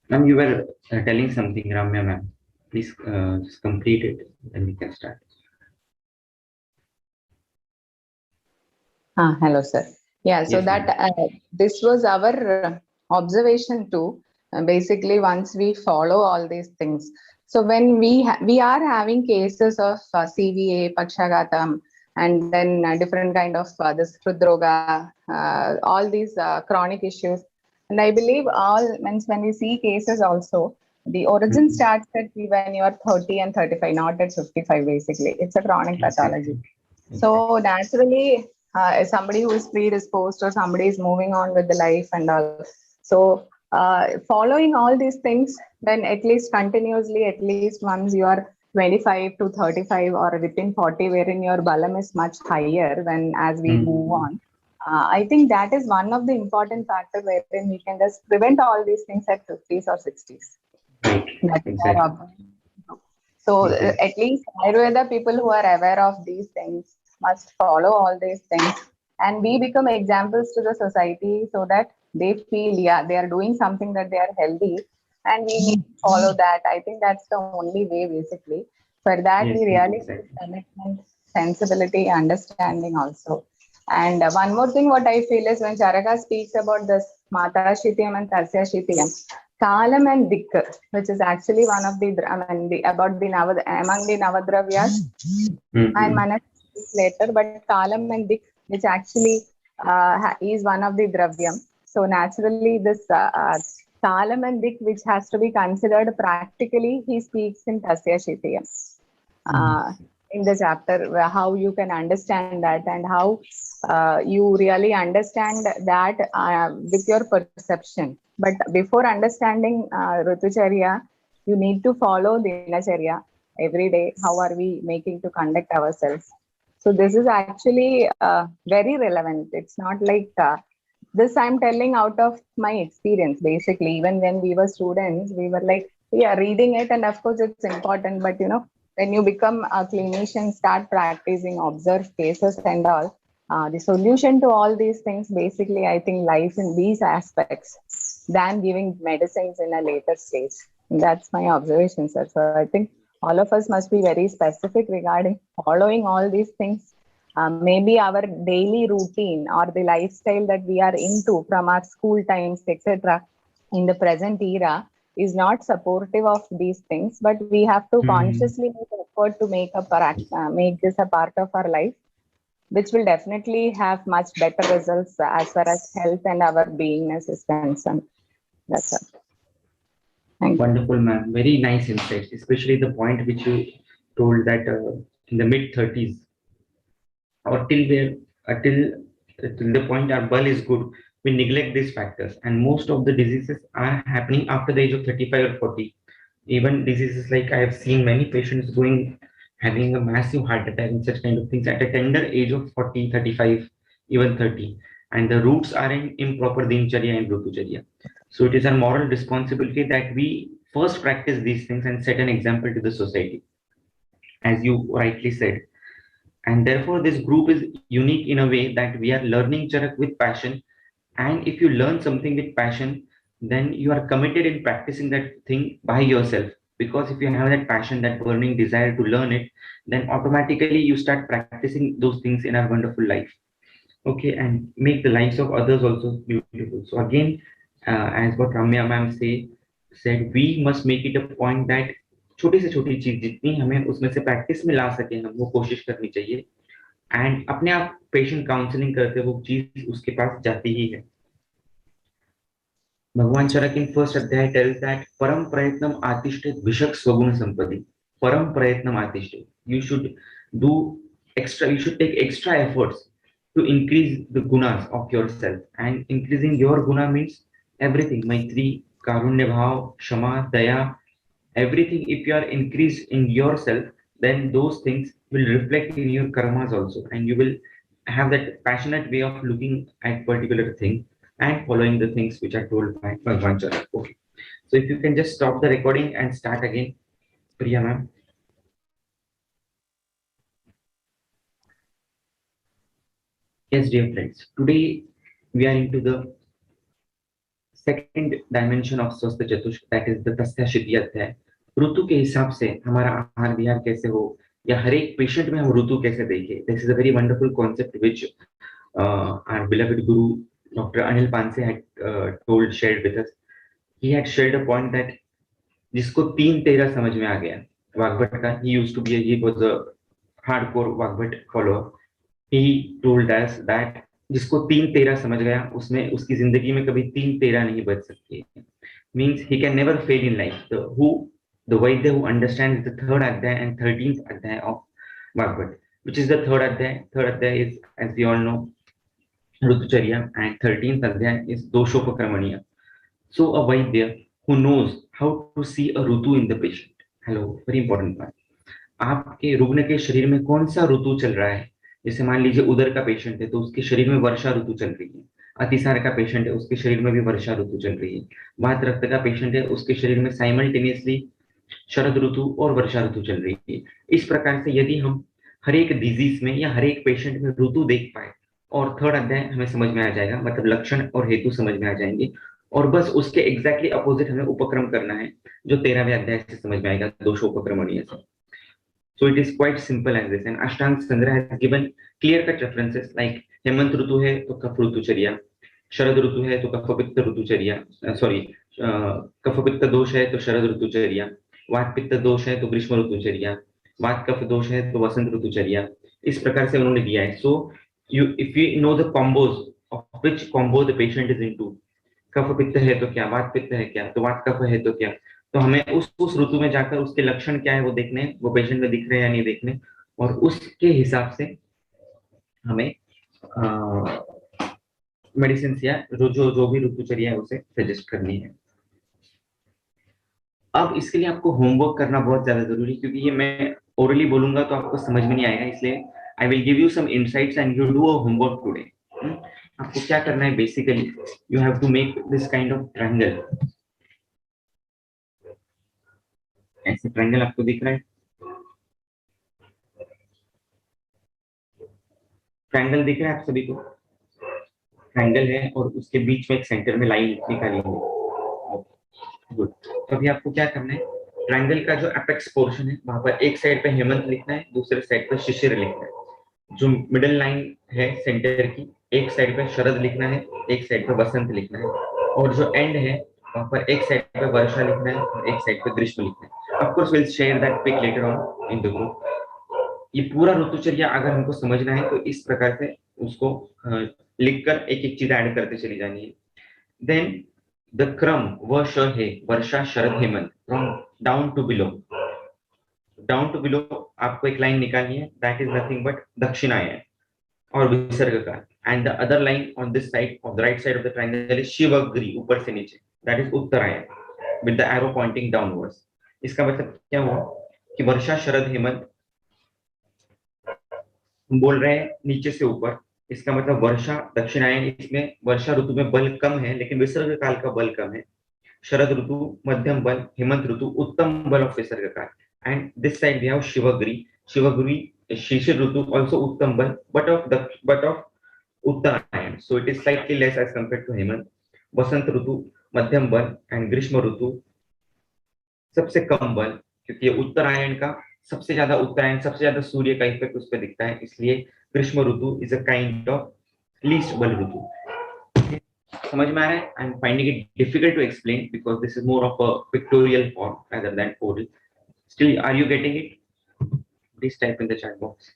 Ma'am, you were telling something, Ramya ma'am. Please just complete it, then we can start. Hello, sir. Yeah, so Yes, that ma'am. this was our observation too. Basically, once we follow all these things, so when we are having cases of CVA, Pakshagatam, and then different kind of this Hridroga, all these chronic issues, and I believe all means when we see cases also, the origin Mhm. starts at when you are 30 and 35, not at 55. Basically, it's a chronic pathology. Exactly. So Exactly. naturally, somebody who is predisposed or somebody is moving on with the life and all. So following all these things, when at least continuously, at least once you are 25 to 35 or within 40, wherein your balam is much higher when as we move Mhm. on. I think that is one of the important factor wherein we can just prevent all these things at 50s or 60s. Right. That is our Exactly. observation. So Exactly. at least Ayurveda people who are aware of these things must follow all these things, and we become examples to the society so that they feel yeah they are doing something that they are healthy, and we need to follow that. I think that's the only way basically. For that we Yes, ma'am. really need Exactly. commitment, sensibility, understanding also. And one more thing, what I feel is when Charaka speaks about this Mata Shitiyam and Tasya Shitiyam, Kalam and Dik, which is actually one of the, I mean, about the among the Navadravyas, and Mhm. Manas later, but Kalam and Dik, which actually is one of the Dravyam. So naturally, this Kalam and Dik, which has to be considered practically, he speaks in Tasya Shitiyam uh, in the chapter, how you can understand that and how you really understand that with your perception. But before understanding Rutucharya, you need to follow Dinacharya every day. How are we making to conduct ourselves? So this is actually very relevant. It's not like this I'm telling out of my experience. Basically, even when we were students, we were like, yeah, reading it, and of course it's important. But when you become a clinician, start practicing, observe cases and all. The solution to all these things, basically, I think lies in these aspects than giving medicines in a later stage. That's my observation, sir. So I think all of us must be very specific regarding following all these things. Maybe our daily routine or the lifestyle that we are into from our school times, etc., in the present era is not supportive of these things, but we have to Mhm. consciously make effort to make this a part of our life, which will definitely have much better results as far as health and our beingness is concerned. That's all. Thank you. Wonderful, ma'am. Very nice insights, especially the point which you told that in the mid 30s or till the point our ball is good, we neglect these factors, and most of the diseases are happening after the age of 35 or 40. Even diseases like I have seen many patients going having a massive heart attack and such kind of things at a tender age of 40, 35, even 30. And the roots are in improper dincharya and rutucharya. So it is our moral responsibility that we first practice these things and set an example to the society, as you rightly said. And therefore, this group is unique in a way that we are learning Charak with passion. And if you learn something with passion, then you are committed in practicing that thing by yourself. Because if you have that passion, that burning desire to learn it, then automatically you start practicing those things in our wonderful life. Okay, and make the lives of others also beautiful. So again, as what Ramya ma'am said, we must make it a point that छोटी से छोटी चीज जितनी हमें उसमें से practice में ला सके हम वो कोशिश करनी चाहिए, एंड अपने आप पेशेंट काउंसलिंग करते वो चीज उसके पास जाती ही है. भगवान चरक in first अध्याय tells that परम प्रयत्नम आतिष्ठेत भिषक स्वगुण संपत्ति. परम प्रयत्नम आतिष्ठेत, you should do you should take extra efforts to increase the gunas of yourself, and increasing your guna means everything, maitri, karunya bhav, shama, daya, everything. If you are increased in yourself, then those things will reflect in your karmas also, and you will have that passionate way of looking at particular thing and following the things which are told by Bhagwan Charan. Okay, so if you can just stop the recording and start again, Priya ma'am. Yes, dear friends, today we are into the second dimension of स्वस्थ चतुष्क, that is the तस्याशीति अध्याय। ऋतु के हिसाब से हमारा आहार विहार कैसे हो, या हर एक पेशेंट में हम ऋतु कैसे देखें। This is a very wonderful concept which our beloved guru Dr. Anil Panse had shared with us. He had shared a point that जिसको 3-13 समझ में आ गया वाग्भट का, he was a hardcore Vagbhata follower. He told us that जिसको 3-13 समझ गया उसमें उसकी जिंदगी में कभी 3-13 नहीं बच सकती। Means he can never fail in life. The Vaidya who understands the third adhyay and 13th adhyay of Bhagavad, which is the third adhyay. Third adhyay is, as we all know, Rutucharya, and 13th adhyay is Doshopakramaniya. So a Vaidya who knows how to see a Rutu in the patient. Hello, very important part. आपके रुग्ण के शरीर में कौन सा ऋतु चल रहा है। जैसे मान लीजिए उदर का पेशेंट है तो उसके शरीर में वर्षा ऋतु चल रही है। अतिसार का पेशेंट है उसके शरीर में भी वर्षा ऋतु चल रही है। वात रक्त का पेशेंट है उसके शरीर में साइमल्टेनियसली शरद ऋतु और वर्षा ऋतु चल रही है। इस प्रकार से यदि हम हर एक डिजीज में या हर एक पेशेंट में ऋतु देख पाए और थर्ड अध्याय हमें समझ में आ जाएगा, मतलब लक्षण और हेतु समझ में आ जाएंगे, और बस उसके एग्जैक्टली अपोजिट हमें उपक्रम करना है जो 13वें अध्याय से समझ में आएगा, दोषोपक्रमणीय से। So it is quite simple as this. And Ashtang Sangra has given clear-cut references like Hemant ऋतु है तो कफ ऋतुचर्या, शरद ऋतु है तो कफ पित्त ऋतुचर्या, कफ पित्त दोष है तो शरद ऋतुचर्या, वात पित्त दोष है तो ग्रीष्म ऋतुचर्या, वात कफ दोष है तो वसंत ऋतुचर्या। इस प्रकार से उन्होंने दिया है। So if you know the combos of which combo the patient is into, कफ पित्त है तो क्या, वात पित्त है क्या, तो वात कफ है तो क्या, तो हमें उस ऋतु में जाकर उसके लक्षण क्या है वो देखने, वो पेशेंट में दिख रहे हैं या नहीं देखने, और उसके हिसाब से हमें मेडिसिन या जो भी ऋतुचर्या है उसे सजेस्ट करनी है। अब इसके लिए आपको होमवर्क करना बहुत ज्यादा जरूरी है, क्योंकि ये मैं ओरली बोलूंगा तो आपको समझ में नहीं आएगा, इसलिए I will give you some insights and you do a homework today. आपको क्या करना है, basically you have to make this kind of triangle. ऐसे ट्रायंगल आपको दिख रहा है, ट्रायंगल दिख रहा है आप सभी को, ट्रायंगल है और उसके बीच में एक सेंटर में लाइन निकाली है। गुड। तो अभी आपको क्या करना है, ट्रायंगल का जो एपेक्स पोर्शन है वहां पर एक साइड पे हेमंत लिखना है, दूसरे साइड पे शिशिर लिखना है। जो मिडिल लाइन है सेंटर की, एक साइड पे शरद लिखना है, एक साइड पे वसंत लिखना है, और जो एंड है वहां पर एक साइड पे वर्षा लिखना है और एक साइड पे ग्रीष्म लिखना है। Of course will share that pic later on in the group. ये पूरा ऋतुचर्या अगर हमको समझना है तो इस प्रकार से उसको लिखकर एक एक चीज ऐड करते चली जानी है। देन द क्रम व श है वर्षा शरद हेमंत from down to below. Down to below आपको एक लाइन निकालनी है, दैट इज नथिंग बट दक्षिणायन और विसर्ग का, and the other line on this side of the right side of the triangle is शिवग्री, ऊपर से नीचे, that is Uttarayana with the arrow pointing downwards. इसका मतलब क्या हुआ कि वर्षा शरद हेमंत हम बोल रहे हैं नीचे से ऊपर, इसका मतलब वर्षा दक्षिणायन, इसमें वर्षा ऋतु में बल कम है लेकिन विसर्ग काल का बल कम है। शरद ऋतु मध्यम बल, हेमंत ऋतु उत्तम बल ऑफ विसर्ग काल, and this side we have शिवग्री शिशिर ऋतु also उत्तम बल but of Uttarayan, so it is slightly less as compared to Hemant. वसंत ऋतु मध्यम बल एंड ग्रीष्म ऋतु सबसे कम बल, क्योंकि ये उत्तरायण का सबसे ज्यादा, उत्तरायण सबसे ज्यादा सूर्य का इफेक्ट उस पर दिखता है, इसलिए ग्रीष्म ऋतु is a kind of least बल ऋतु। समझ में आ रहा है? I am finding it difficult to explain because this is more of a pictorial form rather than oral. Still, are you getting it? Please type in the chat box.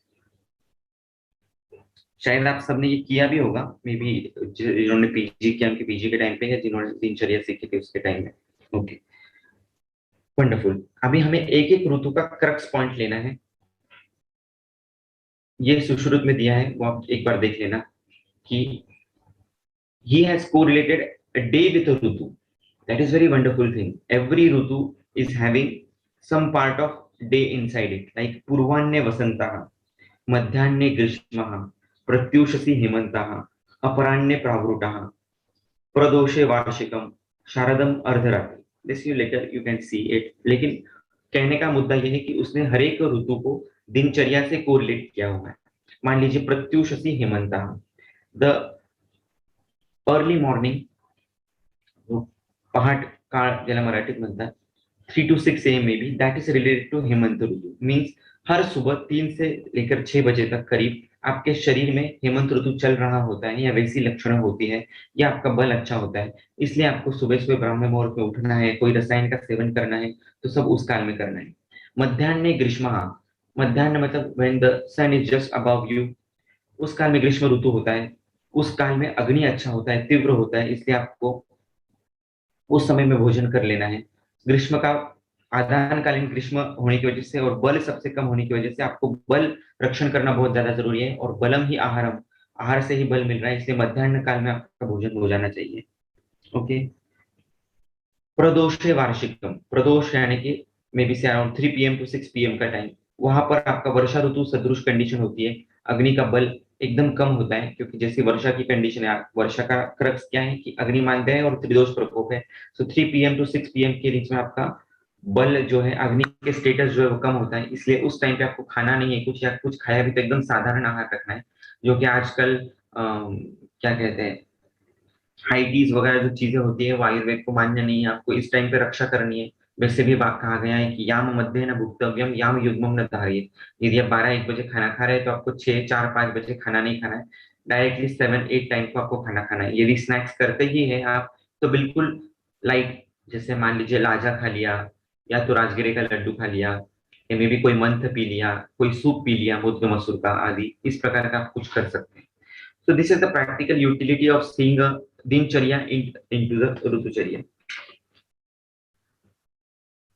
शायद आप सबने ये किया भी होगा, मे बी जिन्होंने PG किया उनके पीजी के टाइम पे, या जिन्होंने दिनचर्या सीखी थी उसके टाइम में। Okay, wonderful. अभी हमें एक एक ऋतु का क्रक्स पॉइंट लेना है। ये सुश्रुत में दिया है, वो आप एक बार देख लेना कि he has correlated a day with a rutu. That is very wonderful thing. Every rutu is having some part of day inside it, like पूर्वान्ने वसन्तः, मध्याह्ने ग्रीष्मः, प्रत्यूषसि हेमन्तः, अपराह्ने प्रावृटः, प्रदोषे वार्षिकम, शारदम अर्धरात्रि। This you later you can see it. लेकिन कहने का मुद्दा यह है कि उसने हर एक ऋतु को दिनचर्या से कोरिलेट किया हुआ है। मान लीजिए प्रत्यूषसि हेमन्तः, द अर्ली मॉर्निंग, पहाट काळ ज्याला मराठीत म्हणतात, 3 to 6 AM में भी, दैट इज रिलेटेड टू हेमंत ऋतु। मीन्स हर सुबह 3 से लेकर 6 बजे तक करीब आपके शरीर में हेमंत ऋतु चल रहा होता है, या वैसी लक्षण होती है, या आपका बल अच्छा होता है। इसलिए आपको सुबह सुबह ब्राह्म मुहूर्त में उठना है, कोई रसायन का सेवन करना है तो सब उस काल में करना है। मध्याह्न ग्रीष्म, मध्याह्न मतलब when the sun is just above you, उस काल में ग्रीष्म ऋतु होता है। उस काल में अग्नि अच्छा होता है, तीव्र होता है, इसलिए आपको उस समय में भोजन कर लेना है। ग्रीष्म का आदानकालीन ग्रीष्म होने की वजह से और बल सबसे कम होने की वजह से आपको बल रक्षण करना बहुत ज्यादा जरूरी है, और बलम ही आहारम, आहार से ही बल मिल रहा है, इसलिए मध्याह्न काल में आपका भोजन हो जाना चाहिए। ओके। प्रदोषे वार्षिकम, प्रदोष यानी कि मे बी से अराउंड 3 PM to 6 PM का टाइम, वहां पर आपका वर्षा ऋतु सदृश कंडीशन होती है। अग्नि का बल एकदम कम होता है, क्योंकि जैसी वर्षा की कंडीशन है, वर्षा का क्रक्स क्या है कि अग्नि मानते हैं और त्रिदोष प्रकोप है। सो 3 PM to 6 PM के बीच में आपका बल जो है, अग्नि के स्टेटस जो है वो कम होता है, इसलिए उस टाइम पे आपको खाना नहीं है कुछ, या कुछ खाया भी तो एकदम साधारण आहार रखना है, जो कि आजकल क्या कहते हैं, हाइटीज वगैरह जो चीजें होती है वो आयुर्वेद को मान्य नहीं है, आपको इस टाइम पे रक्षा करनी है। वैसे भी बात कहा गया है कि याम मध्य न भुक्तव्यम याम युग्मम न धारिये। यदि आप 12-1 बजे खाना खा रहे हैं तो आपको 6-4-5 बजे खाना नहीं खाना है, डायरेक्टली 7-8 टाइम को आपको खाना खाना है। यदि स्नैक्स करते ही है आप, तो बिल्कुल लाइट, जैसे मान लीजिए लाजा खा लिया, या तो राजगिरे का लड्डू खा लिया, या मे बी कोई मंथ पी लिया, कोई सूप पी लिया मुद्ग मसूर का आदि, इस प्रकार का आप कुछ कर सकते हैं। So this is the practical utility of seeing a दिनचर्या into the ऋतुचर्या।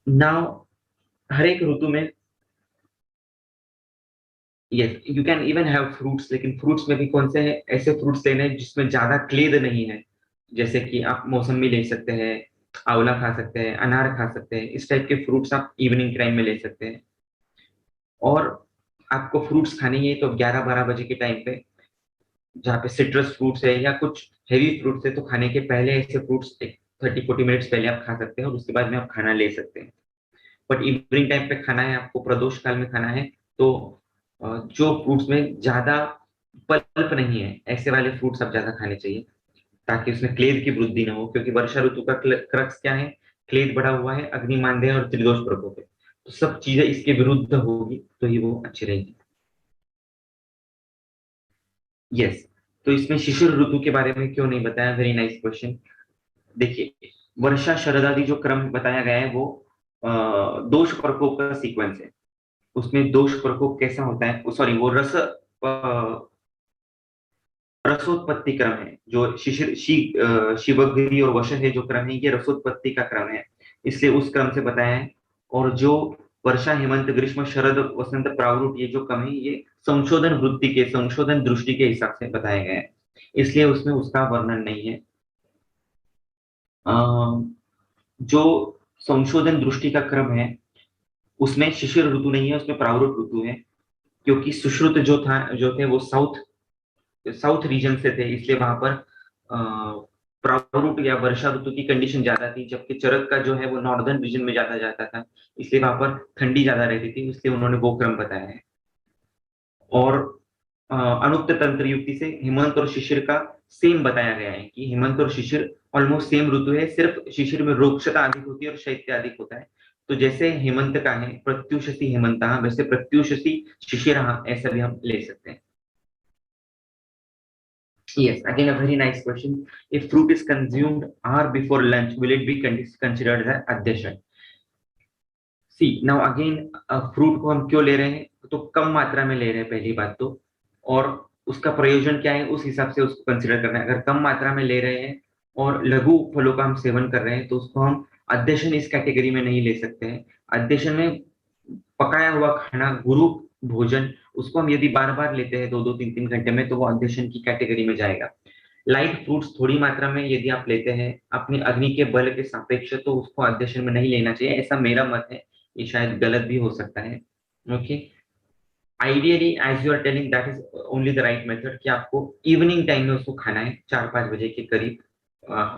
Now हर एक ऋतु में yes you can even have fruits, लेकिन फ्रूट्स में भी कौन से हैं ऐसे फ्रूट्स लेने हैं जिसमें ज्यादा क्लेद नहीं है। जैसे कि आप मौसमी ले सकते हैं, आंवला खा सकते हैं, अनार खा सकते हैं, इस टाइप के फ्रूट्स आप इवनिंग टाइम में ले सकते हैं। और आपको फ्रूट्स खाने ही है तो 11-12 बजे के टाइम पे, जहाँ पे सिट्रस फ्रूट्स है या कुछ हेवी फ्रूट्स है, तो खाने के पहले ऐसे फ्रूट्स 30-40 मिनट्स पहले आप खा सकते हैं, और उसके बाद में आप खाना ले सकते हैं। बट इवनिंग टाइम पे खाना है आपको, प्रदोष काल में खाना है, तो जो फ्रूट्स में ज्यादा पल्प नहीं है ऐसे वाले फ्रूट्स आप ज्यादा खाने चाहिए, ताकि उसमें क्लेद की वृद्धि ना हो, क्योंकि वर्षा ऋतु का क्रक्स क्या है, क्लेद बढ़ा हुआ है, अग्नि मानदेय और त्रिदोष प्रकोप है, तो सब चीजें इसके विरुद्ध होगी तो ही वो अच्छी रहेगी। यस। तो इसमें शिशिर ऋतु के बारे में क्यों नहीं बताया, वेरी नाइस क्वेश्चन। देखिए, वर्षा शरद आदि जो क्रम बताया गया है वो दोष प्रकोप का सीक्वेंस है। उसमें दोष प्रकोप कैसा होता है, सॉरी वो रसोत्पत्ति क्रम है, जो शिवगिरी और वशः जो क्रम है, ये रसोत्पत्ति का क्रम है, इसलिए उस क्रम से बताया है। और जो वर्षा हेमंत ग्रीष्म शरद वसंत प्रावरुट, ये जो क्रम है, ये संशोधन वृत्ति के, संशोधन दृष्टि के हिसाब से बताया गया है, इसलिए उसमें उसका वर्णन नहीं है। जो संशोधन दृष्टि का क्रम है उसमें शिशिर ऋतु नहीं है, उसमें प्रावरुट ऋतु है, क्योंकि सुश्रुत जो थे वो साउथ साउथ रीजन से थे, इसलिए वहां पर प्रावरुट या वर्षा ऋतु की कंडीशन ज्यादा थी, जबकि चरक का जो है वो नॉर्दर्न रीजन में ज्यादा जाता था, इसलिए वहां पर ठंडी ज्यादा रहती थी, इसलिए उन्होंने वो क्रम बताया है। और अनुक्त तंत्र युक्ति से हेमंत और शिशिर का सेम बताया गया है कि हेमंत और शिशिर ऑलमोस्ट सेम ऋतु है, सिर्फ शिशिर में रोक्षता अधिक होती है और शैत्य अधिक होता है। तो जैसे हेमंत का है प्रत्युषसी हेमंत, वैसे प्रत्युषसी शिशिर, ऐसा भी हम ले सकते हैं। Yes, again a very nice question. If fruit is consumed hour before lunch, will it be considered as addition? See now again, fruit को हम क्यों ले रहे हैं, तो कम मात्रा में ले रहे हैं पहली बात तो, और उसका प्रयोजन क्या है उस हिसाब से उसको कंसिडर करना है। अगर कम मात्रा में ले रहे हैं और लघु फलों का हम सेवन कर रहे हैं, तो उसको हम अध्यशन इस कैटेगरी में नहीं ले सकते हैं। अध्यशन में पकाया हुआ खाना, गुरु भोजन, उसको हम यदि बार बार लेते हैं 2-2 3-3 घंटे में, तो वो अध्यशन की कैटेगरी में जाएगा। लाइट फ्रूट्स थोड़ी मात्रा में यदि आप लेते हैं अपनी अग्नि के बल के सापेक्ष, तो उसको अध्यशन में नहीं लेना चाहिए, ऐसा मेरा मत है, ये शायद गलत भी हो सकता है। Okay, ideally as you are telling that is only the right method, कि आपको इवनिंग टाइम में उसको खाना है 4-5 बजे के करीब,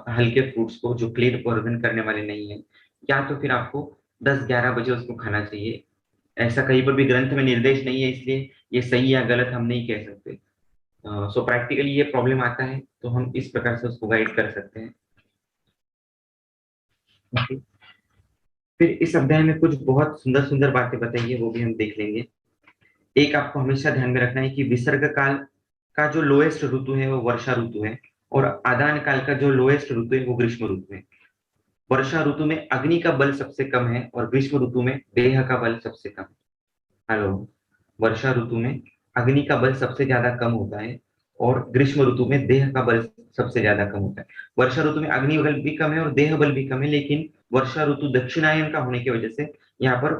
हल्के फ्रूट्स को जो क्लीन वर्जन करने वाले नहीं है, या तो फिर आपको 10-11 बजे उसको खाना चाहिए। ऐसा कहीं पर भी ग्रंथ में निर्देश नहीं है, इसलिए ये सही या गलत हम नहीं कह सकते। सो प्रैक्टिकली ये प्रॉब्लम आता है तो हम इस प्रकार से उसको गाइड कर सकते हैं। ओके। फिर इस अध्याय में कुछ बहुत सुंदर सुंदर बातें बताई है, वो भी हम देख लेंगे। एक आपको हमेशा ध्यान में रखना है कि विसर्ग काल का जो लोएस्ट ऋतु है वो वर्षा ऋतु है, और आदान काल का जो लोएस्ट ऋतु है वो ग्रीष्म ऋतु है। वर्षा ऋतु में अग्नि का बल सबसे कम है और ग्रीष्म ऋतु में देह का बल सबसे कम है। हेलो। वर्षा ऋतु में अग्नि का बल सबसे ज्यादा कम होता है और ग्रीष्म ऋतु में देह का बल सबसे ज्यादा कम होता है। वर्षा ऋतु में अग्नि बल भी कम है और देह बल भी कम है, लेकिन वर्षा ऋतु दक्षिणायन का होने की वजह से यहाँ पर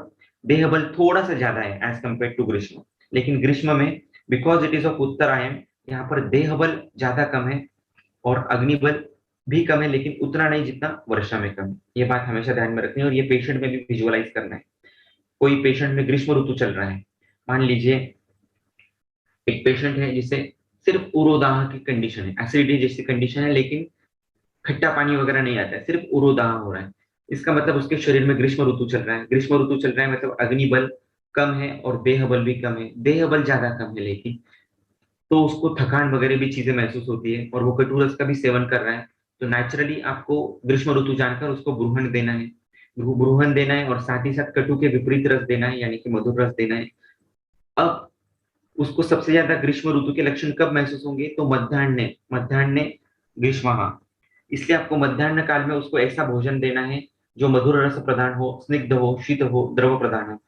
देह बल थोड़ा सा ज्यादा है एज कम्पेयर टू ग्रीष्म। लेकिन ग्रीष्म में बिकॉज इट इज ऑफ उत्तरायण, यहाँ पर देह बल ज्यादा कम है और अग्नि बल भी कम है, लेकिन उतना नहीं जितना वर्षा में कम है। ये बात हमेशा ध्यान में रखनी है और ये पेशेंट में भी विजुअलाइज करना है। कोई पेशेंट में ग्रीष्म ऋतु चल रहा है, मान लीजिए एक पेशेंट है जिसे सिर्फ उरोदाह की कंडीशन है, एसिडिटी जैसी कंडीशन है, लेकिन खट्टा पानी वगैरह नहीं आता है, सिर्फ उरोदाह हो रहा है। इसका मतलब उसके शरीर में ग्रीष्म ऋतु चल रहा है। ग्रीष्म ऋतु चल रहा है मतलब अग्नि बल कम है और देह बल भी कम है। देह बल ज्यादा कम है, लेकिन तो उसको थकान वगैरह भी चीजें महसूस होती है और वो कटुरस का भी सेवन कर रहा है। तो नेचुरली आपको ग्रीष्म ऋतु जानकर उसको ब्रूहण देना है, ब्रूहण देना है और साथ ही साथ कटु के विपरीत रस देना है, यानी कि मधुर रस देना है। अब उसको सबसे ज्यादा ग्रीष्म ऋतु के लक्षण कब महसूस होंगे? तो मध्याह्न मध्याह्न ग्रीष्म, इसलिए आपको मध्याह्न काल में उसको ऐसा भोजन देना है जो मधुर रस प्रदान हो, स्निग्ध हो, शीत हो, द्रव प्रदान हो।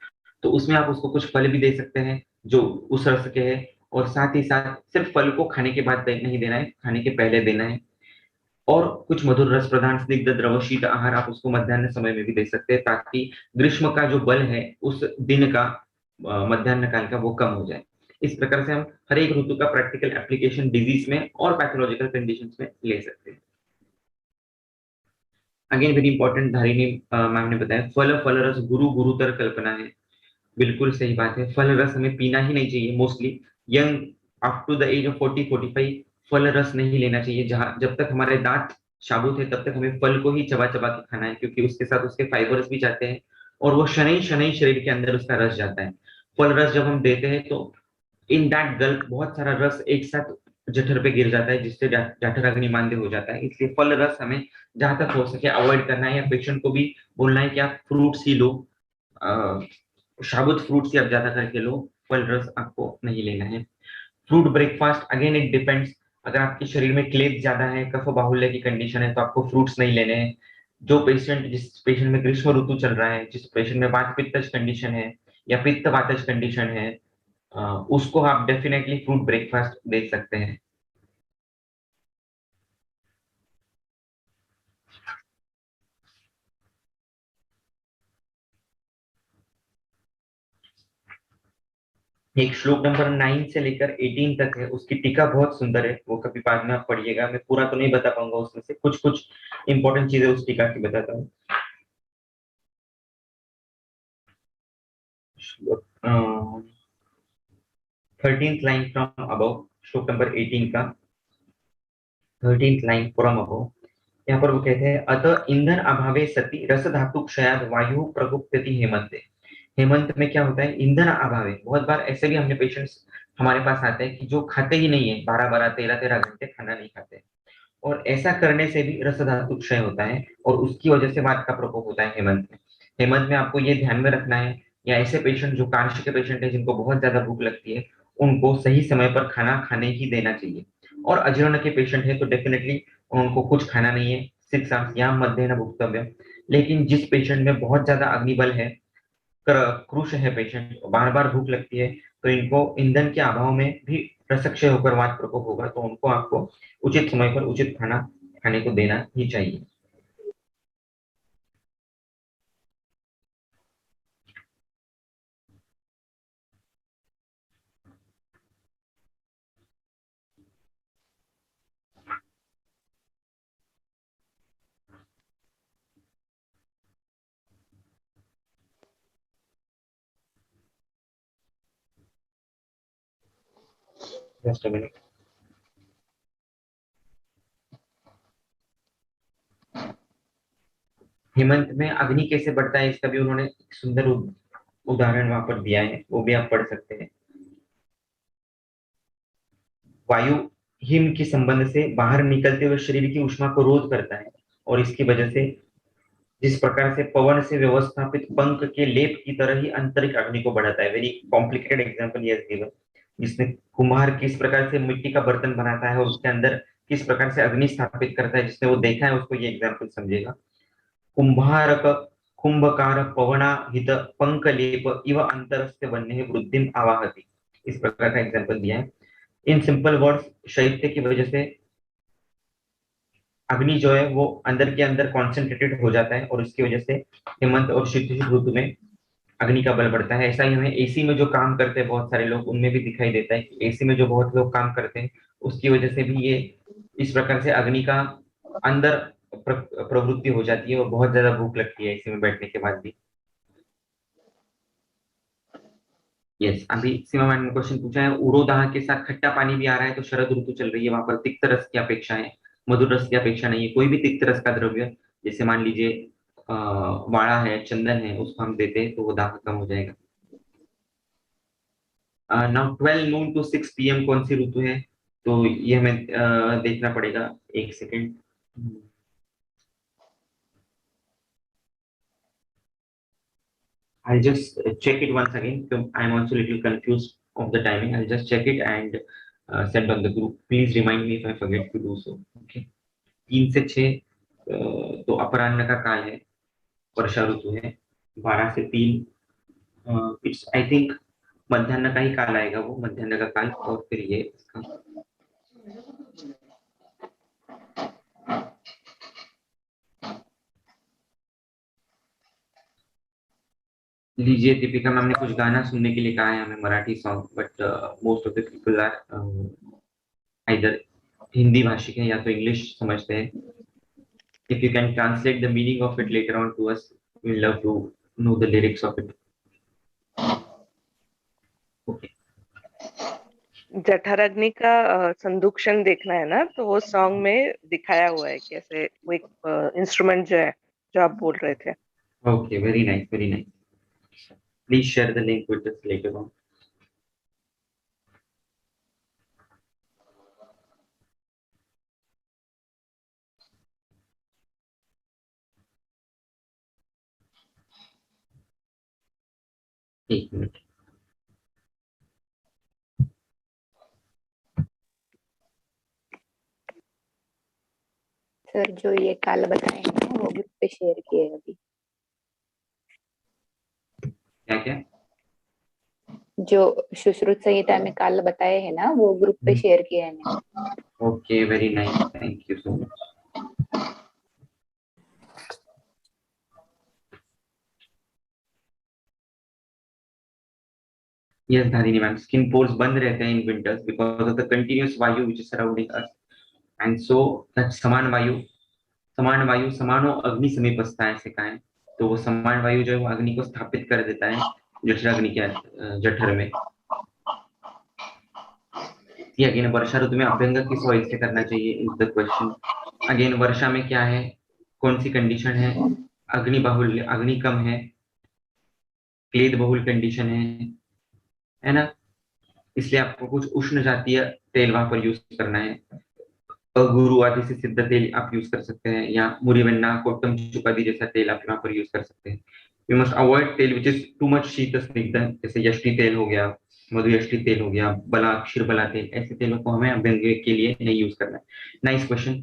तो उसमें आप उसको कुछ फल भी दे सकते हैं जो उस रस के है, और साथ ही साथ सिर्फ फल को खाने के बाद नहीं देना है, खाने के पहले देना है। और कुछ मधुर रस प्रदान स्निग्ध द्रव शीत आहार आप उसको मध्याह्न समय में भी दे सकते हैं, ताकि ग्रीष्म का जो बल है उस दिन का, मध्याह्न काल का, वो कम हो जाए। इस प्रकार से हम हर एक ऋतु का प्रैक्टिकल एप्लीकेशन डिजीज में और पैथोलॉजिकल कंडीशंस में ले सकते हैं। अगेन वेरी इंपॉर्टेंट, धारिणी मैम ने बताया फल फल रस गुरु गुरुतर कल्पना है। बिल्कुल सही बात है, फल रस हमें पीना ही नहीं चाहिए। Mostly young up to the age of 40-45 फल रस नहीं लेना चाहिए। जहां जब तक हमारे दांत साबुत है तब तक हमें फल को ही चबा चबा के खाना है, क्योंकि उसके साथ उसके फाइबर्स भी जाते हैं और वो शनै शनै शरीर के अंदर उसका रस जाता है। फल रस जब हम देते हैं तो इन दैट गल्प बहुत सारा रस एक साथ जठर पे गिर जाता है, जिससे जठर अग्निमांद्य हो जाता है। इसलिए फल रस हमें जहां तक हो सके अवॉइड करना है, या पेशेंट को भी बोलना है कि आप फ्रूट्स ही लो, साबुत फ्रूट्स ही आप ज्यादा करके लो, फल रस आपको नहीं लेना है। Fruit breakfast again it depends. अगर आपके शरीर में क्लेब ज्यादा है, कफ बाहुल्य की कंडीशन है, तो आपको फ्रूट्स नहीं लेने हैं। जिस पेशेंट में ग्रीष्म ऋतु चल रहा है, जिस पेशेंट में वात पित्तज कंडीशन है या पित्त वातज कंडीशन है, उसको आप डेफिनेटली फ्रूट ब्रेकफास्ट दे सकते हैं। एक श्लोक नंबर 9 से लेकर 18 तक है, उसकी टीका बहुत सुंदर है, वो कभी बाद में आप पढ़िएगा। मैं पूरा तो नहीं बता पाऊंगा, उसमें से कुछ कुछ इंपॉर्टेंट चीजें उस टीका की बताता हूँ। 13th लाइन फ्रॉम अबव, श्लोक नंबर 18 का 13th लाइन फ्रॉम अबव। यहाँ पर वो कहते हैं अतः ईंधन अभावे सति रस धातु क्षयाद वायु प्रगुप्यति हेमंते। हेमंत में क्या होता है? ईंधन अभावे। बहुत बार ऐसे भी हमने पेशेंट्स हमारे पास आते हैं कि जो खाते ही नहीं है, 12-12 13-13 घंटे खाना नहीं खाते, और ऐसा करने से भी रस धातु क्षय होता है और उसकी वजह से वात का प्रकोप होता है हेमंत में। हेमंत में आपको ये ध्यान में रखना है, या ऐसे पेशेंट जो कांश के पेशेंट है जिनको बहुत ज्यादा भूख लगती है, उनको सही समय पर खाना खाने ही देना चाहिए। और अजीर्ण के पेशेंट है तो डेफिनेटली उनको कुछ खाना नहीं है, 6 आवर्स या मध्याह्न भुक्तव्य। लेकिन जिस पेशेंट में बहुत ज्यादा अग्निबल है, क्रूश है पेशेंट, बार बार भूख लगती है, तो इनको ईंधन के अभाव में भी रसक्षय होकर वात प्रकोप होगा, तो उनको आपको उचित समय पर उचित खाना खाने को देना ही चाहिए। Just a minute. हेमंत में अग्नि कैसे बढ़ता है इसका भी उन्होंने एक सुंदर उदाहरण वहां पर दिया है, वो भी आप पढ़ सकते हैं। वायु हिम के संबंध से बाहर निकलते हुए शरीर की ऊष्मा को रोध करता है, और इसकी वजह से जिस प्रकार से पवन से व्यवस्थापित पंख के लेप की तरह ही आंतरिक अग्नि को बढ़ाता है। Very complicated example yes given, जिसमें कुम्हार किस प्रकार से मिट्टी का बर्तन बनाता है और उसके अंदर किस प्रकार से अग्नि स्थापित करता है, जिसने वो देखा है उसको ये एग्जाम्पल समझेगा। कुंभारक कुंभकार पवना हित पंख लेप इव अंतरस्य वन्य वृद्धि आवाहति, इस प्रकार का एग्जाम्पल दिया है। इन सिंपल वर्ड्स शैत्य की वजह से अग्नि जो है वो अंदर के अंदर कॉन्सेंट्रेटेड हो जाता है और उसकी वजह से हेमंत और शीत ऋतु में अग्नि का बल बढ़ता है। ऐसा ही हमें एसी में जो काम करते हैं बहुत सारे लोग, उनमें भी दिखाई देता है कि एसी में जो बहुत लोग काम करते हैं उसकी वजह से भी ये इस प्रकार से अग्नि का अंदर प्रवृत्ति हो जाती है और बहुत ज्यादा भूख लगती है एसी में बैठने के बाद भी। यस, अभी सीमा मैम ने क्वेश्चन पूछा है, उड़ोदाह के साथ खट्टा पानी भी आ रहा है तो शरद ऋतु चल रही है, वहां पर तिक्त रस की अपेक्षा है, मधुर रस की अपेक्षा नहीं है। कोई भी तिक्त रस का द्रव्य, जैसे मान लीजिए वाड़ा है, चंदन है, उसको हम देते हैं तो वो दाह कम हो जाएगा। नाउ 12 नून टू 6 PM कौन सी ऋतु है, तो ये हमें देखना पड़ेगा। एक second, I'll just check it once again. I'm also a little confused of the timing. I'll just check it and send on the group. Please remind me if I forget to do so. Okay. 3 से 6 तो अपराह्न का काल है, वर्षा ऋतु है। 12 से 3 it's I think मध्याह्न का ही काल आएगा, वो मध्याह्न का काल। और फिर ये इसका लीजिए, दीपिका मैम ने कुछ गाना सुनने के लिए कहा है हमें, Marathi song, but most of the people are either Hindi भाषिक है या तो इंग्लिश समझते हैं। If you can translate the meaning of it later on to us, we'll love to know the lyrics of it. Okay. जठराग्नि का संदूषण देखना है ना, तो वो सॉन्ग में दिखाया हुआ है कैसे वो एक इंस्ट्रूमेंट जो है जो आप बोल रहे थे। Okay, very nice, very nice. Please share the link with us later on. एक मिनट। सर जो ये काल बताए हैं ना वो ग्रुप पे शेयर किए अभी। क्या क्या? जो सुश्रुत संहिता में काल बताए हैं ना वो ग्रुप पे शेयर किए हैं मैंने। Okay, very nice. Thank you so much. Yes, Dhanini ma'am, skin pores बंद रहते हैं in winters because of the continuous vayu which is surrounding us, and so that समान वायु समानो अग्नि समीपस्था है, ऐसे कहा है। तो वो समान वायु जो है वो अग्नि को स्थापित कर देता है जठराग्नि के जठर में। अगेन वर्षा ऋतु में अभ्यंग किस ऑयल से करना चाहिए इज द क्वेश्चन। अगेन वर्षा में क्या है, कौन सी कंडीशन है, अग्नि बहुल, अग्नि कम है, क्लेद बहुल कंडीशन है ना, इसलिए आपको कुछ उष्ण जातीय तेल वहां पर यूज करना है। गुरु आदि से सिद्ध तेल आप यूज कर सकते हैं, या मुरीवेन्ना कोट्टम चुकादी जैसा तेल आप यहाँ पर यूज कर सकते हैं। यू मस्ट अवॉइड तेल विच इज टू मच शीत स्निग्ध, जैसे यष्टि तेल हो गया, मधुयष्टि तेल हो गया, बला क्षीर बला तेल, ऐसे तेलों को हमें अभ्यंग के लिए नहीं यूज करना है। Nice question.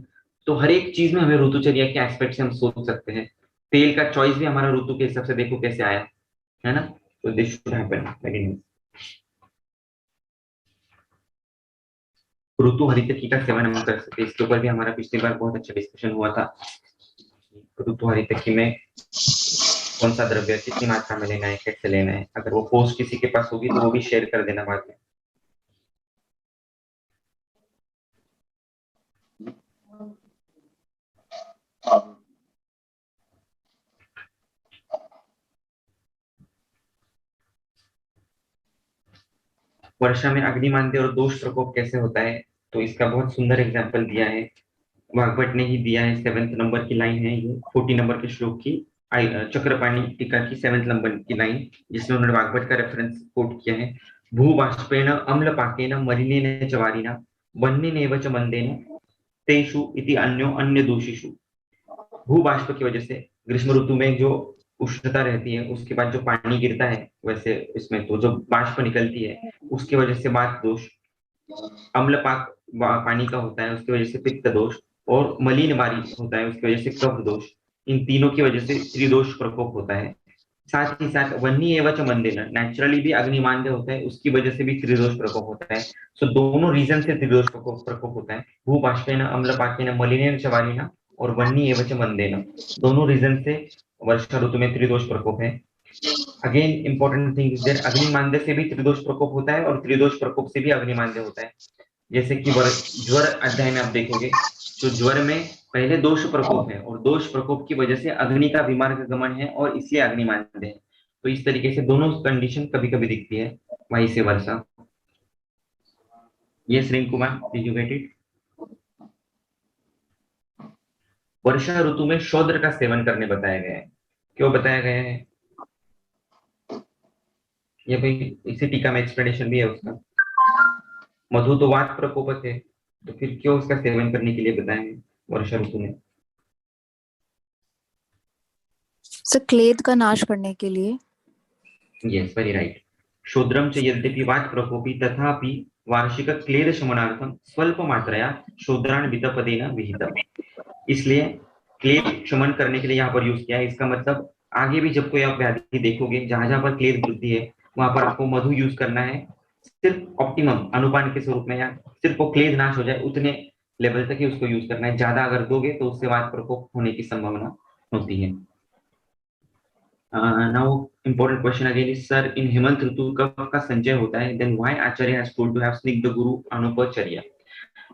तो हर एक चीज में हमें ऋतुचर्या के एस्पेक्ट से हम सोच सकते हैं। तेल का चॉइस भी हमारा ऋतु के हिसाब से देखो कैसे आया है ना, तो this should happen. Very nice. ऋतु हरितकी का सेवन हम कर सकते हैं, इसके ऊपर भी हमारा पिछली बार बहुत अच्छा डिस्कशन हुआ था। ऋतु हरितकी में कौन सा द्रव्य कितनी मात्रा में लेना है, कैसे लेना है। अगर वो पोस्ट किसी के पास होगी तो वो भी शेयर कर देना बाद में। वर्षा में अग्निमांद्य और दोष प्रकोप कैसे होता है, तो इसका बहुत सुंदर एग्जाम्पल दिया है वाग्भट ने ही दिया है। 7th नंबर की लाइन है ये, 40 नंबर के श्लोक की चक्रपाणी टीका की 7th नंबर की लाइन, जिसमें उन्होंने वाग्भट का रेफरेंस कोट किया है। भू बाष्पेण अम्ल पाकेन मलिनेन चवारिना वह्निनेव च मंदेन तेषु इति अन्यो अन्य दोषिषु। भू बाष्प की वजह से ग्रीष्म ऋतु में जो उष्णता रहती है उसके बाद जो पानी गिरता है वैसे इसमें तो जो बाष्प निकलती है उसकी वजह से वात दोष, अम्लपाक पानी का होता है उसकी वजह से पित्त दोष, और मलिन वारी होता है उसकी वजह से कफ दोष। इन तीनों की वजह से त्रिदोष प्रकोप होता है। साथ ही साथ वन्नी एवं च मंदेन, नेचुरली भी अग्निमांद्य होता है, उसकी वजह से भी त्रिदोष प्रकोप होता है। सो दोनों रीजन से त्रिदोष प्रकोप प्रकोप होता है, भूबाष्पेन अम्लपाकेन मलिनेन च वारिना और वन्नी एवं च मंदेन, दोनों रीजन से वर्षा ऋतु में त्रिदोष प्रकोप है। Again important thing is there, अग्निमांद्य से भी त्रिदोष प्रकोप होता है और त्रिदोष प्रकोप से भी अग्निमांद्य होता है। जैसे कि ज्वर अध्याय में आप देखोगे, जो ज्वर में पहले दोष प्रकोप है और दोष प्रकोप की वजह से अग्नि का विमार्ग गमन है और इसलिए अग्निमांद्य है। तो इस तरीके से दोनों कंडीशन कभी कभी दिखती है, वहीं से वर्षा। ये Rinku ma'am, did you get it? वर्षा ऋतु में शौद्र का सेवन करने बताया गया है। क्यों बताया गया है? ये भाई इसी टीका में एक्सप्लेनेशन भी है उसका। मधु तो वात प्रकोपक है, तो फिर क्यों उसका सेवन करने के लिए बताएंगे वर्षा ऋतु में? सर क्लेद का नाश करने के लिए। Yes, very right. शूद्रम च यद्यपि वात प्रकोपी तथापि वार्षिक क्लेद शमनार्थम स्वल्प मात्रया शूद्रान वितपदेन विहितम। इसलिए क्लेद शमन करने के लिए यहाँ पर यूज किया है। इसका मतलब आगे भी जब कोई आप व्याधि देखोगे जहां जहां पर क्लेद वृद्धि है वहां पर आपको मधु यूज करना है, सिर्फ ऑप्टिमम अनुपान के स्वरूप में, या सिर्फ वो क्लेद नाश हो जाए उतने लेवल तक ही उसको यूज करना है। ज्यादा अगर दोगे तो उससे वात प्रकोप होने की संभावना होती है। now important question again is, sir, in Hemant ऋतु कफ का संचय होता है, then why Acharya has told to have स्निग्ध गुरु अनुपचर्या?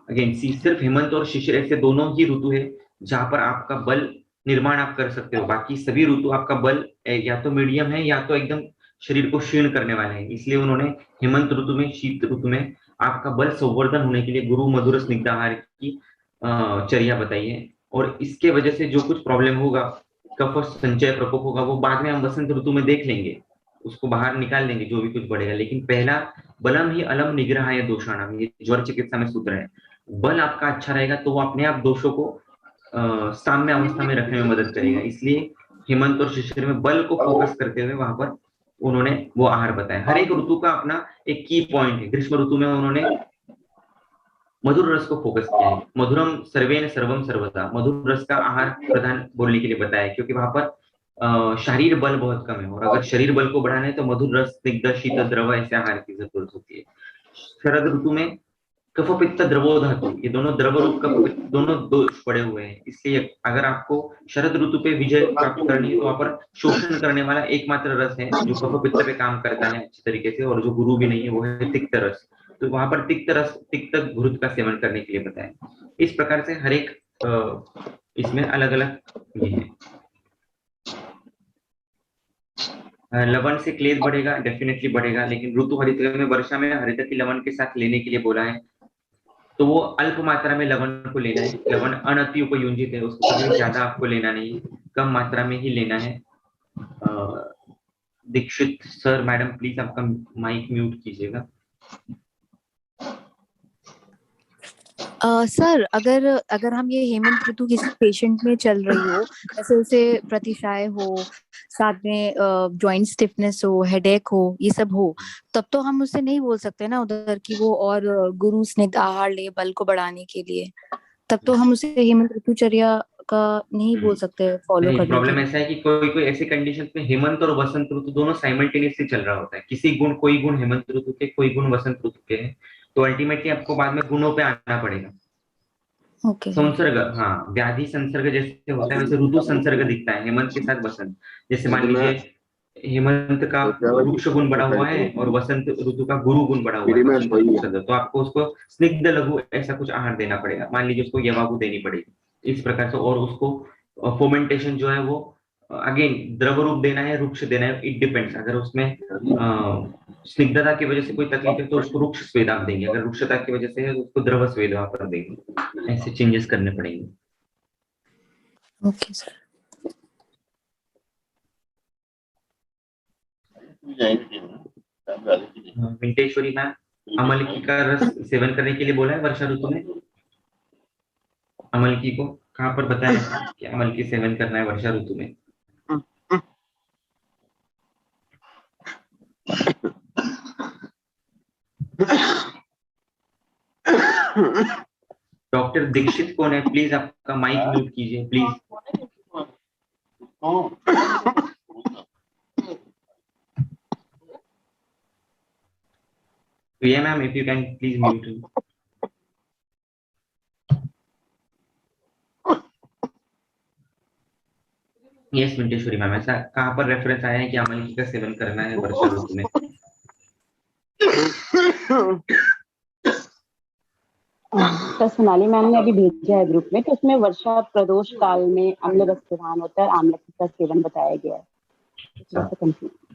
अगेन सिर्फ हेमंत और शिशिर ऐसे दोनों ही ऋतु है जहां पर आपका बल निर्माण आप कर सकते हो। बाकी सभी ऋतु आपका बल या तो मीडियम है या तो एकदम शरीर को क्षीण करने वाले हैं। इसलिए उन्होंने हेमंत ऋतु में, शीत ऋतु में आपका बल संवर्धन होने के लिए गुरु मधुर स्निग्ध आहार की चर्या बताई है। और इसके वजह से जो कुछ प्रॉब्लम होगा, कफ संचय प्रकोप होगा, वो बाद में हम वसंत ऋतु में देख लेंगे, उसको बाहर निकाल लेंगे जो भी कुछ बढ़ेगा। लेकिन पहला बलम ही अलम निग्रह है दोषाणाम, ये ज्वर चिकित्सा में सूत्र है। बल आपका अच्छा रहेगा तो वो अपने आप दोषों को साम्य अवस्था में रखने में मदद करेगा। इसलिए हेमंत और शिशिर में बल को फोकस करते हुए वहां पर उन्होंने वो आहार बताया। हर एक ऋतु का अपना एक की पॉइंट है। ग्रीष्म ऋतु में उन्होंने मधुर रस को फोकस किया है। मधुरम सर्वेन सर्वम सर्वदा, मधुर रस का आहार प्रधान बोलने के लिए बताया है, क्योंकि वहां पर शारीर बल बहुत कम है और अगर शरीर बल को बढ़ाना है तो मधुर रस, स्निग्ध, शीत द्रव ऐसे आहार की जरूरत होती है। शरद ऋतु में कफ पित्त द्रवो धातु, ये दोनों द्रव रूप कफ दोनों दोष पड़े हुए हैं। इसलिए अगर आपको शरद ऋतु पे विजय प्राप्त करनी है तो वहां पर शोषण करने वाला एकमात्र रस है जो कफ पित्त पे काम करता है अच्छी तरीके से, और जो गुरु भी नहीं है वो है तिक्त रस। तो वहां पर तिक्त रस, तिक्त घृत का सेवन करने के लिए बताया। इस प्रकार से हर एक इसमें अलग अलग ये है। लवण से क्लेद बढ़ेगा, डेफिनेटली बढ़ेगा, लेकिन ऋतु हरित में वर्षा में हरित लवण के साथ लेने के लिए बोला है, तो वो अल्प मात्रा में लवण को लेना है। लवण अनति उपयुंजित है, उसको कभी ज्यादा आपको लेना नहीं है, कम मात्रा में ही लेना है। दीक्षित सर, मैडम प्लीज आपका माइक म्यूट कीजिएगा। सर अगर हम ये हेमंत ऋतु किसी पेशेंट में चल रही हो, जैसे उसे प्रतिशाय हो, साथ में जॉइंट स्टिफनेस हो, हेडेक हो, ये सब हो, तब तो हम उससे नहीं बोल सकते ना उधर कि वो और गुरु स्निग्ध आहार ले बल को बढ़ाने के लिए। तब तो हम उसे हेमंत ऋतुचर्या का नहीं बोल सकते फॉलो करने प्रॉब्लम के लिए। ऐसा है कि कोई कोई ऐसे कंडीशन में हेमंत और वसंत ऋतु दोनों साइमल्टेनियसली चल रहा होता है। कोई गुण हेमंत ऋतु के, कोई गुण वसंत ऋतु के हैं, तो अल्टीमेटली आपको बाद में गुणों पे आना पड़ेगा। ओके। संसर्ग, हाँ, व्याधि संसर्ग जैसे होता है वैसे ऋतु संसर्ग दिखता है हेमंत के साथ वसंत। जैसे मान लीजिए हेमंत का वृक्ष गुण बढ़ा हुआ है और वसंत ऋतु का गुरु गुण बढ़ा हुआ है, तो आपको उसको स्निग्ध लघु ऐसा कुछ आहार देना पड़ेगा। मान लीजिए उसको यवागु देनी पड़ेगी इस प्रकार से, और उसको फोमेंटेशन जो है वो अगेन द्रव रूप देना है, रुक्ष देना है, इट डिपेंड्स। अगर उसमें स्निग्धता की वजह से कोई तकलीफ है तो उसको रुक्ष स्वेद आप देंगे, अगर रुक्षता की वजह से है तो उसको द्रव स्वेद आप कर देंगे। ऐसे चेंजेस करने पड़ेंगे। Okay sir. विंटेश्वरी मैम, अमलकी का रस सेवन करने के लिए बोला है वर्षा ऋतु में। अमलकी को कहाँ पर बताया कि अमल की सेवन करना है वर्षा ऋतु में? डॉक्टर दीक्षित कौन है? प्लीज आपका माइक म्यूट कीजिए please. Priya ma'am, if you can please mute. Yes Minteshwari ma'am, ऐसा कहाँ पर रेफरेंस आया है कि अमल की का सेवन करना है वर्षा ऋतु में? सर सोनाली मैम ने अभी भेजा है ग्रुप में, तो उसमें वर्षा प्रदोष काल में अम्ल रस प्रधान होता है, आमलकी का सेवन बताया गया है।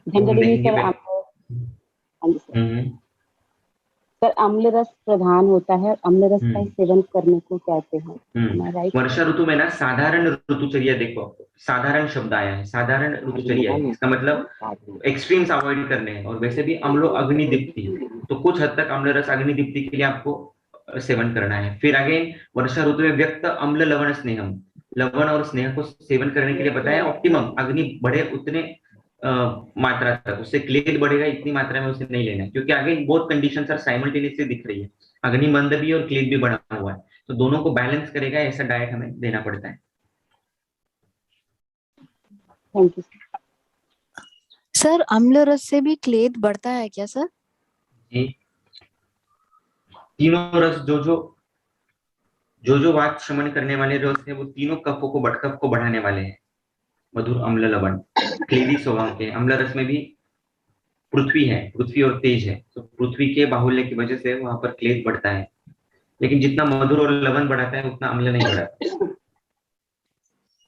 जनरली सर हाँ जी सर अम्ल रस प्रधान होता है, अम्ल रस का सेवन करने को कहते हैं, राइट? वर्षा ऋतु में ना साधारण ऋतुचर्या, देखो साधारण शब्द आया है, साधारण ऋतुचर्या है, इसका मतलब एक्सट्रीम्स अवॉइड करने हैं। और वैसे भी अम्लो अग्निदीप्ति, तो कुछ हद तक अम्ल रस अग्निदीप्ति के लिए आपको सेवन करना है। फिर अगेन वर्षा ऋतु में व्यक्त अम्ल लवण स्नेहम, लवण और स्नेह को सेवन करने के लिए बताया। ऑप्टिमम अग्नि बढ़े उतने मात्रा तक, उससे क्लेद बढ़ेगा इतनी मात्रा में उसे नहीं लेना है, क्योंकि आगे बहुत कंडीशंस आर साइमल्टेनियसली दिख रही है, अग्नि मंद भी और क्लेद भी बढ़ा हुआ है, तो दोनों को बैलेंस करेगा ऐसा डाइट हमें देना पड़ता है। Thank you sir. अम्ल रस से भी क्लेद बढ़ता है क्या सर? जी, तीनों रस जो वात शमन करने वाले रस है, वो तीनों कफ को बढ़ाने वाले हैं। मधुर, अम्ल, लवण, क्लेदी स्वभाव के। अम्ल रस में भी पृथ्वी है, पृथ्वी और तेज है, तो पृथ्वी के बाहुल्य की वजह से वहां पर क्लेद बढ़ता है, लेकिन जितना मधुर और लवण बढ़ाता है उतना अम्ल नहीं बढ़ाता।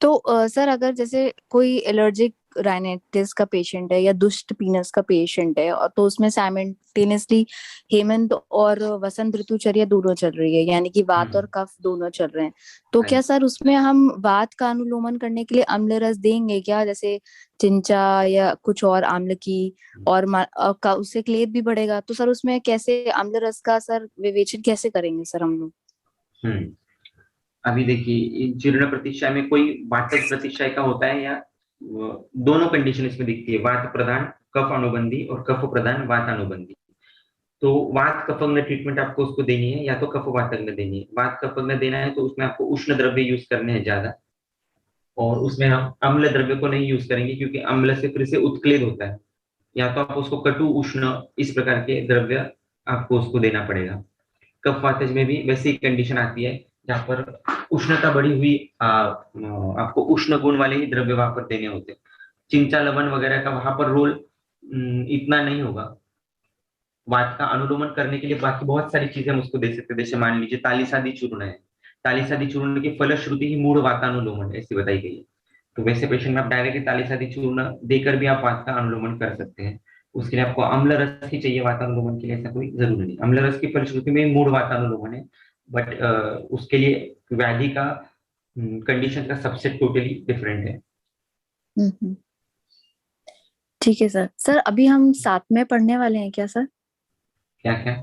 तो सर अगर जैसे कोई एलर्जिक राइनाइटिस का पेशेंट है या दुष्ट पीनस का पेशेंट है, और तो उसमें साइमल्टेनियसली हेमंत और वसंत ऋतुचर्या दोनों चल रही है, यानी कि वात और कफ दोनों चल रहे हैं, तो क्या सर उसमें हम वात का अनुलोमन करने के लिए अम्ल रस देंगे क्या, जैसे चिंचा या कुछ और आम्ल की, और का उससे क्लेद भी बढ़ेगा, तो सर उसमें कैसे अम्ल रस का सर विवेचन कैसे करेंगे सर हम लोग? अभी देखिए जीर्ण प्रतिशय में कोई वातज प्रतिशय का होता है, या दोनों कंडीशन इसमें दिखती है, वात प्रधान कफ अनुबंधी और कफ प्रधान वात अनुबंधी। तो वात कफग्न ट्रीटमेंट आपको उसको देनी है, या तो कफ वातग्न देनी है। वात कफग्न देना है तो उसमें आपको उष्ण द्रव्य यूज करने हैं ज्यादा, और उसमें हम अम्ल द्रव्य को नहीं यूज करेंगे, क्योंकि अम्ल से फिर से उत्क्लेद होता है। या तो आप उसको कटु उष्ण इस प्रकार के द्रव्य आपको उसको देना पड़ेगा। कफ वातज में भी वैसी कंडीशन आती है जहाँ पर उष्णता बढ़ी हुई आपको उष्ण गुण वाले ही द्रव्य वहां पर देने होते हैं। चिंचा लवण वगैरह का वहां पर रोल इतना नहीं होगा। वात का अनुलोमन करने के लिए बाकी बहुत सारी चीजें हम उसको दे सकते हैं, जैसे मान लीजिए तालिसादी चूर्ण है, तालिसादी चूर्ण की फलश्रुति ही मूढ़ वातानुलोमन ऐसी बताई गई है। तो वैसे पेशेंट में आप डायरेक्टली तालिसादी चूर्ण देकर भी आप वात का अनुलोमन कर सकते हैं। उसके लिए आपको अम्ल रस ही चाहिए वातानुलोमन के लिए, ऐसा कोई जरूरी नहीं। अम्ल रस की फलश्रुति में मूढ़ वातानुलोमन है, बट उसके लिए व्याधि का कंडीशन का सबसेट टोटली डिफरेंट है। ठीक है सर। सर अभी हम साथ में पढ़ने वाले हैं क्या सर? क्या क्या?